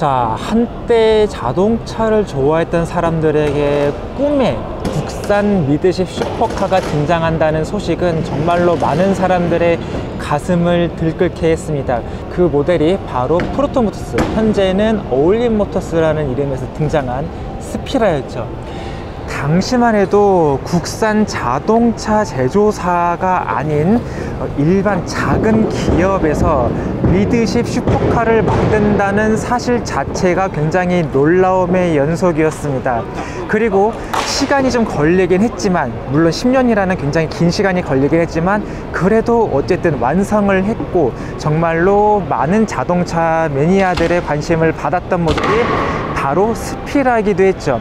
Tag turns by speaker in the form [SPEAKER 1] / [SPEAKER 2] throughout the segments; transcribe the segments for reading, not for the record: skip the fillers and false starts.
[SPEAKER 1] 자, 한때 자동차를 좋아했던 사람들에게 꿈의 국산 미드십 슈퍼카가 등장한다는 소식은 정말로 많은 사람들의 가슴을 들끓게 했습니다. 그 모델이 바로 프로토모터스, 현재는 어울림모터스라는 이름에서 등장한 스피라였죠. 당시만 해도 국산 자동차 제조사가 아닌 일반 작은 기업에서 미드십 슈퍼카를 만든다는 사실 자체가 굉장히 놀라움의 연속이었습니다. 그리고 시간이 좀 걸리긴 했지만, 물론 10년이라는 굉장히 긴 시간이 걸리긴 했지만, 그래도 어쨌든 완성을 했고 정말로 많은 자동차 매니아들의 관심을 받았던 모델이 바로 스피라이기도 했죠.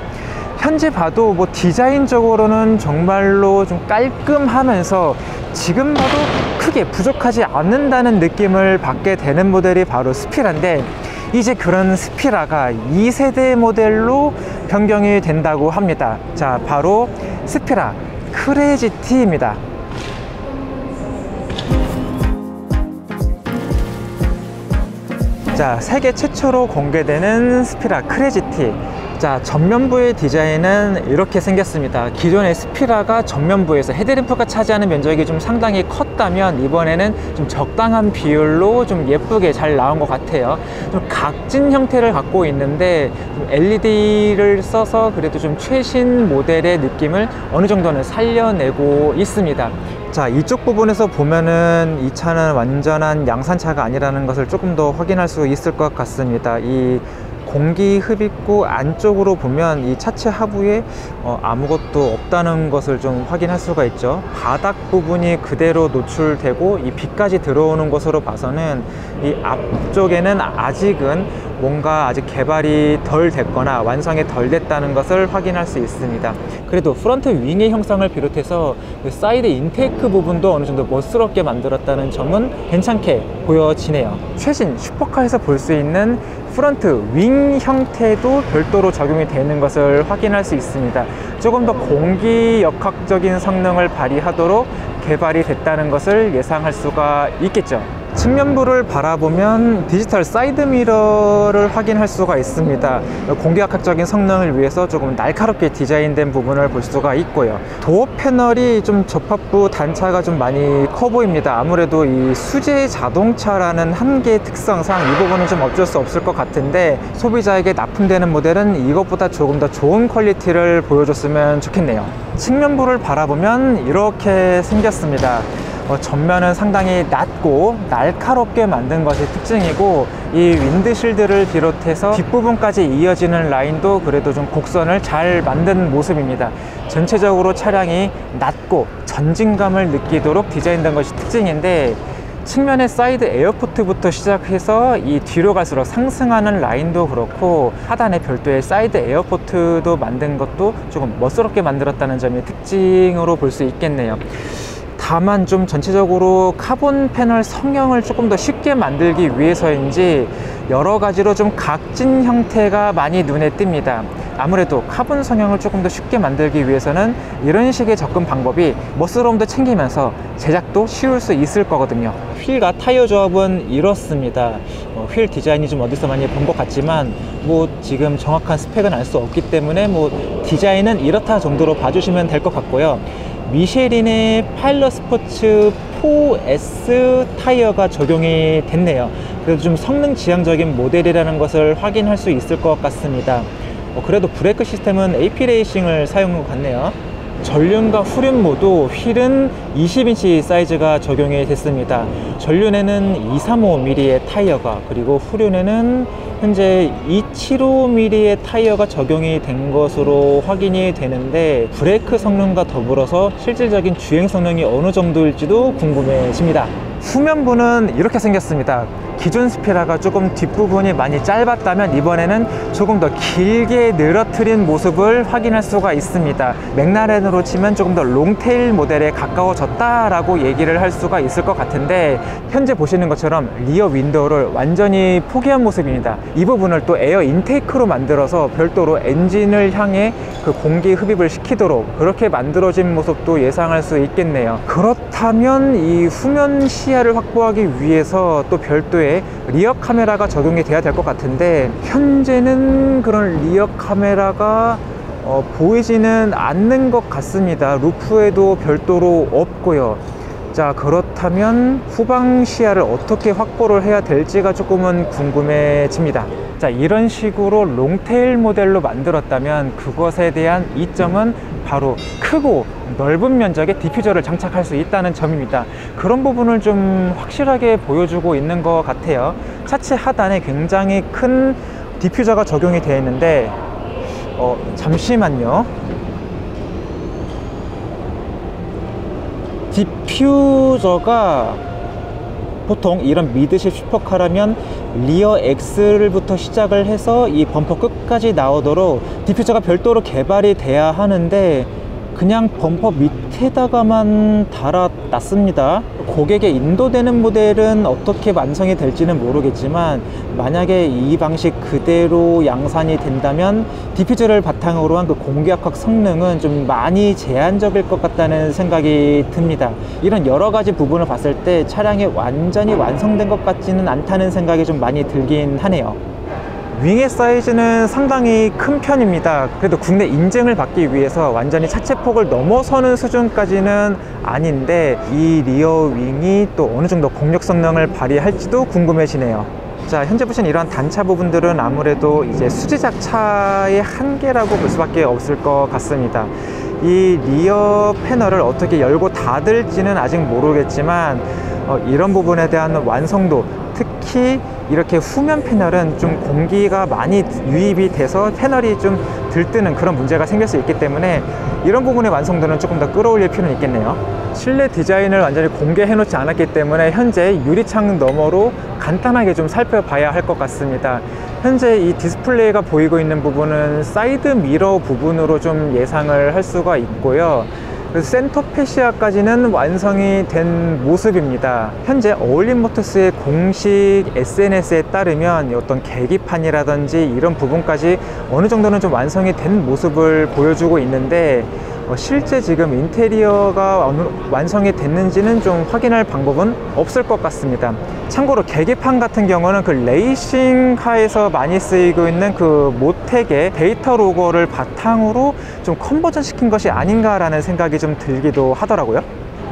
[SPEAKER 1] 현재 봐도 뭐 디자인적으로는 정말로 좀 깔끔하면서 지금 봐도 크게 부족하지 않는다는 느낌을 받게 되는 모델이 바로 스피라인데, 이제 그런 스피라가 2세대 모델로 변경이 된다고 합니다. 자, 바로 스피라 크레이지T입니다. 자, 세계 최초로 공개되는 스피라 크레이지T. 자, 전면부의 디자인은 이렇게 생겼습니다. 기존의 스피라가 전면부에서 헤드램프가 차지하는 면적이 좀 상당히 컸다면, 이번에는 좀 적당한 비율로 좀 예쁘게 잘 나온 것 같아요. 좀 각진 형태를 갖고 있는데 좀 LED를 써서 그래도 좀 최신 모델의 느낌을 어느 정도는 살려내고 있습니다. 자, 이쪽 부분에서 보면은 이 차는 완전한 양산차가 아니라는 것을 조금 더 확인할 수 있을 것 같습니다. 이 공기 흡입구 안쪽으로 보면 이 차체 하부에 아무것도 없다는 것을 좀 확인할 수가 있죠. 바닥 부분이 그대로 노출되고 이 빛까지 들어오는 것으로 봐서는 이 앞쪽에는 아직은 뭔가 아직 개발이 덜 됐거나 완성이 덜 됐다는 것을 확인할 수 있습니다. 그래도 프런트 윙의 형상을 비롯해서 그 사이드 인테이크 부분도 어느 정도 멋스럽게 만들었다는 점은 괜찮게 보여지네요. 최신 슈퍼카에서 볼 수 있는 프런트 윙 형태도 별도로 적용이 되는 것을 확인할 수 있습니다. 조금 더 공기역학적인 성능을 발휘하도록 개발이 됐다는 것을 예상할 수가 있겠죠. 측면부를 바라보면 디지털 사이드 미러를 확인할 수가 있습니다. 공기역학적인 성능을 위해서 조금 날카롭게 디자인된 부분을 볼 수가 있고요. 도어 패널이 좀 접합부 단차가 좀 많이 커 보입니다. 아무래도 이 수제 자동차라는 한계의 특성상 이 부분은 좀 어쩔 수 없을 것 같은데, 소비자에게 납품되는 모델은 이것보다 조금 더 좋은 퀄리티를 보여줬으면 좋겠네요. 측면부를 바라보면 이렇게 생겼습니다. 전면은 상당히 낮고 날카롭게 만든 것이 특징이고, 이 윈드실드를 비롯해서 뒷부분까지 이어지는 라인도 그래도 좀 곡선을 잘 만든 모습입니다. 전체적으로 차량이 낮고 전진감을 느끼도록 디자인된 것이 특징인데, 측면의 사이드 에어포트부터 시작해서 이 뒤로 갈수록 상승하는 라인도 그렇고, 하단에 별도의 사이드 에어포트도 만든 것도 조금 멋스럽게 만들었다는 점이 특징으로 볼 수 있겠네요. 다만 좀 전체적으로 카본 패널 성형을 조금 더 쉽게 만들기 위해서인지 여러 가지로 좀 각진 형태가 많이 눈에 띕니다. 아무래도 카본 성형을 조금 더 쉽게 만들기 위해서는 이런 식의 접근 방법이 멋스러움도 챙기면서 제작도 쉬울 수 있을 거거든요. 휠과 타이어 조합은 이렇습니다. 휠 디자인이 좀 어디서 많이 본 것 같지만 뭐 지금 정확한 스펙은 알 수 없기 때문에 뭐 디자인은 이렇다 정도로 봐주시면 될 것 같고요. 미쉐린의 파일럿 스포츠 4S 타이어가 적용이 됐네요. 그래도 좀 성능 지향적인 모델이라는 것을 확인할 수 있을 것 같습니다. 그래도 브레이크 시스템은 AP 레이싱을 사용한 것 같네요. 전륜과 후륜 모두 휠은 20인치 사이즈가 적용이 됐습니다. 전륜에는 235mm의 타이어가, 그리고 후륜에는 현재 275mm의 타이어가 적용이 된 것으로 확인이 되는데, 브레이크 성능과 더불어서 실질적인 주행 성능이 어느 정도일지도 궁금해집니다. 후면부는 이렇게 생겼습니다. 기존 스피라가 조금 뒷부분이 많이 짧았다면 이번에는 조금 더 길게 늘어뜨린 모습을 확인할 수가 있습니다. 맥라렌으로 치면 조금 더 롱테일 모델에 가까워졌다라고 얘기를 할 수가 있을 것 같은데, 현재 보시는 것처럼 리어 윈도우를 완전히 포기한 모습입니다. 이 부분을 또 에어 인테이크로 만들어서 별도로 엔진을 향해 그 공기 흡입을 시키도록 그렇게 만들어진 모습도 예상할 수 있겠네요. 그렇다면 이 후면 시야를 확보하기 위해서 또 별도의 루프에 리어 카메라가 적용이 돼야 될 것 같은데, 현재는 그런 리어 카메라가 보이지는 않는 것 같습니다. 루프에도 별도로 없고요. 자, 그렇다면 후방 시야를 어떻게 확보를 해야 될지가 조금은 궁금해집니다. 자, 이런 식으로 롱테일 모델로 만들었다면 그것에 대한 이점은 바로 크고 넓은 면적의 디퓨저를 장착할 수 있다는 점입니다. 그런 부분을 좀 확실하게 보여주고 있는 것 같아요. 차체 하단에 굉장히 큰 디퓨저가 적용이 되어 있는데, 잠시만요. 디퓨저가 보통 이런 미드십 슈퍼카라면 리어 엑셀부터 시작을 해서 이 범퍼 끝까지 나오도록 디퓨저가 별도로 개발이 돼야 하는데, 그냥 범퍼 밑에다가만 달아놨습니다. 고객에 인도되는 모델은 어떻게 완성이 될지는 모르겠지만, 만약에 이 방식 그대로 양산이 된다면 디퓨저를 바탕으로 한 그 공기압박 성능은 좀 많이 제한적일 것 같다는 생각이 듭니다. 이런 여러 가지 부분을 봤을 때 차량이 완전히 완성된 것 같지는 않다는 생각이 좀 많이 들긴 하네요. 윙의 사이즈는 상당히 큰 편입니다. 그래도 국내 인증을 받기 위해서 완전히 차체 폭을 넘어서는 수준까지는 아닌데, 이 리어 윙이 또 어느 정도 공력 성능을 발휘할지도 궁금해지네요. 자, 현재 보시는 이러한 단차 부분들은 아무래도 이제 수지작차의 한계라고 볼 수밖에 없을 것 같습니다. 이 리어 패널을 어떻게 열고 닫을지는 아직 모르겠지만, 이런 부분에 대한 완성도, 특히 이렇게 후면 패널은 좀 공기가 많이 유입이 돼서 패널이 좀 들뜨는 그런 문제가 생길 수 있기 때문에 이런 부분의 완성도는 조금 더 끌어올릴 필요는 있겠네요. 실내 디자인을 완전히 공개해 놓지 않았기 때문에 현재 유리창 너머로 간단하게 좀 살펴봐야 할 것 같습니다. 현재 이 디스플레이가 보이고 있는 부분은 사이드 미러 부분으로 좀 예상을 할 수가 있고요. 그래서 센터 패시아까지는 완성이 된 모습입니다. 현재 어울림모터스의 공식 SNS에 따르면 어떤 계기판이라든지 이런 부분까지 어느 정도는 좀 완성이 된 모습을 보여주고 있는데, 실제 지금 인테리어가 완성이 됐는지는 좀 확인할 방법은 없을 것 같습니다. 참고로 계기판 같은 경우는 그 레이싱카에서 많이 쓰이고 있는 그 모텍의 데이터 로고를 바탕으로 좀 컨버전 시킨 것이 아닌가라는 생각이 좀 들기도 하더라고요.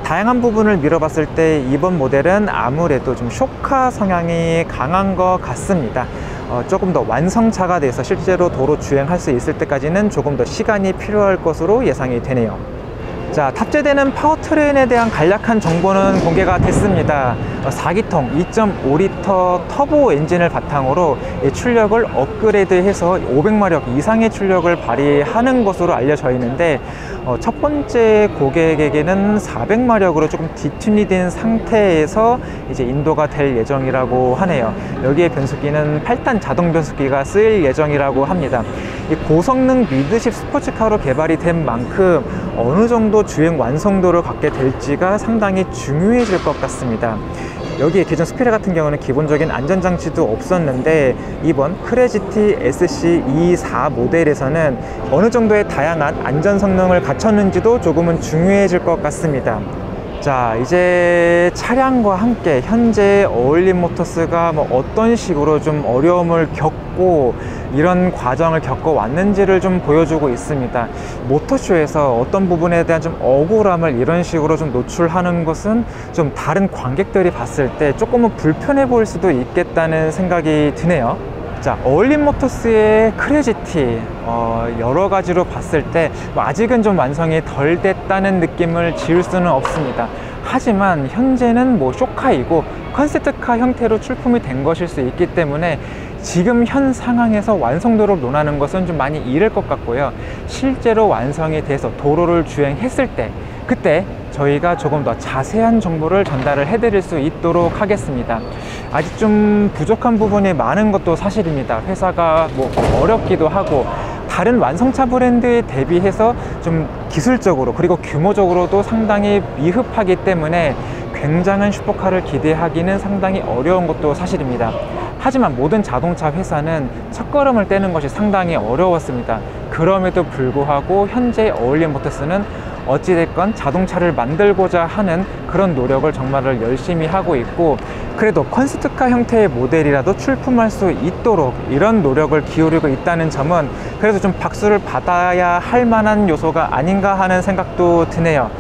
[SPEAKER 1] 다양한 부분을 밀어봤을 때 이번 모델은 아무래도 좀 쇼카 성향이 강한 것 같습니다. 조금 더 완성차가 돼서 실제로 도로 주행할 수 있을 때까지는 조금 더 시간이 필요할 것으로 예상이 되네요. 자, 탑재되는 파워트레인에 대한 간략한 정보는 공개가 됐습니다. 4기통 2.5리터 터보 엔진을 바탕으로 출력을 업그레이드해서 500마력 이상의 출력을 발휘하는 것으로 알려져 있는데, 첫 번째 고객에게는 400마력으로 조금 디튠이 상태에서 이제 인도가 될 예정이라고 하네요. 여기에 변속기는 8단 자동 변속기가 쓰일 예정이라고 합니다. 이 고성능 미드십 스포츠카로 개발이 된 만큼 어느 정도 주행 완성도를 갖게 될지가 상당히 중요해질 것 같습니다. 여기에 기존 스피라 같은 경우는 기본적인 안전장치도 없었는데, 이번 크레지티 SC24 모델에서는 어느 정도의 다양한 안전 성능을 갖췄는지도 조금은 중요해질 것 같습니다. 자, 이제 차량과 함께 현재 어울림모터스가 어떤 식으로 좀 어려움을 겪고 이런 과정을 겪어왔는지를 좀 보여주고 있습니다. 모터쇼에서 어떤 부분에 대한 좀 억울함을 이런 식으로 좀 노출하는 것은 좀 다른 관객들이 봤을 때 조금은 불편해 보일 수도 있겠다는 생각이 드네요. 자, 어울림모터스의 크레지티 여러 가지로 봤을 때 아직은 좀 완성이 덜 됐다는 느낌을 지울 수는 없습니다. 하지만 현재는 쇼카이고 컨셉트카 형태로 출품이 된 것일 수 있기 때문에 지금 현 상황에서 완성도를 논하는 것은 좀 많이 이를 것 같고요. 실제로 완성이 돼서 도로를 주행했을 때, 그때 저희가 조금 더 자세한 정보를 전달을 해드릴 수 있도록 하겠습니다. 아직 좀 부족한 부분이 많은 것도 사실입니다. 회사가 어렵기도 하고 다른 완성차 브랜드에 대비해서 좀 기술적으로 그리고 규모적으로도 상당히 미흡하기 때문에 굉장한 슈퍼카를 기대하기는 상당히 어려운 것도 사실입니다. 하지만 모든 자동차 회사는 첫걸음을 떼는 것이 상당히 어려웠습니다. 그럼에도 불구하고 현재 어울림모터스는 어찌됐건 자동차를 만들고자 하는 그런 노력을 정말 열심히 하고 있고, 그래도 콘셉트카 형태의 모델이라도 출품할 수 있도록 이런 노력을 기울이고 있다는 점은 그래도 좀 박수를 받아야 할 만한 요소가 아닌가 하는 생각도 드네요.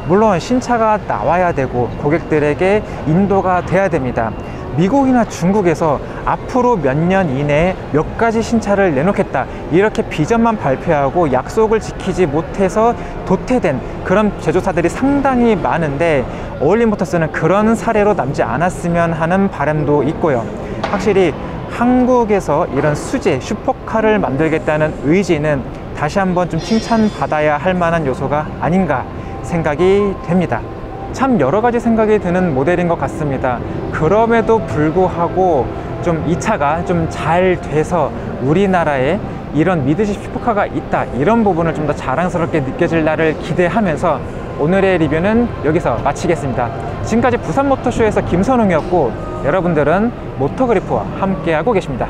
[SPEAKER 1] 물론 신차가 나와야 되고 고객들에게 인도가 돼야 됩니다. 미국이나 중국에서 앞으로 몇 년 이내에 몇 가지 신차를 내놓겠다, 이렇게 비전만 발표하고 약속을 지키지 못해서 도태된 그런 제조사들이 상당히 많은데, 어울림모터스는 그런 사례로 남지 않았으면 하는 바람도 있고요. 확실히 한국에서 이런 수제 슈퍼카를 만들겠다는 의지는 다시 한번 좀 칭찬받아야 할 만한 요소가 아닌가 생각이 됩니다. 참 여러 가지 생각이 드는 모델인 것 같습니다. 그럼에도 불구하고 좀 이 차가 좀 잘 돼서 우리나라에 이런 미드십 슈퍼카가 있다, 이런 부분을 좀 더 자랑스럽게 느껴질 날을 기대하면서 오늘의 리뷰는 여기서 마치겠습니다. 지금까지 부산모터쇼에서 김선웅이었고, 여러분들은 모터그리프와 함께하고 계십니다.